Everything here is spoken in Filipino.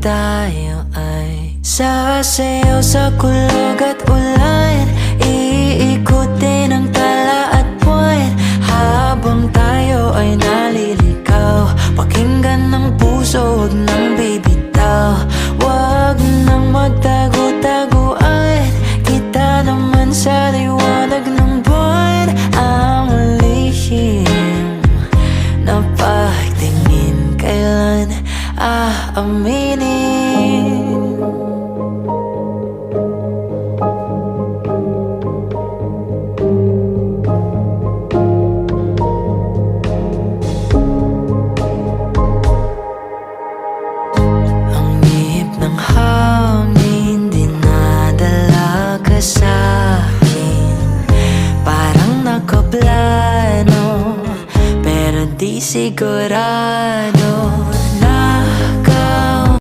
tayo ay sasayaw sa kulog at ulan. Iikutin ang tala at buwan habang tayo ay naliligaw. Pakinggan ng puso, huwag nang bibitaw. Huwag nang magtago-taguan, kita naman sa liwanag ng buwan. Ang lihim na pagtingin, kailan aaminin? Ang ihip ng hangin dinadala ka sa'kin, parang nakaplano pero di sigurado.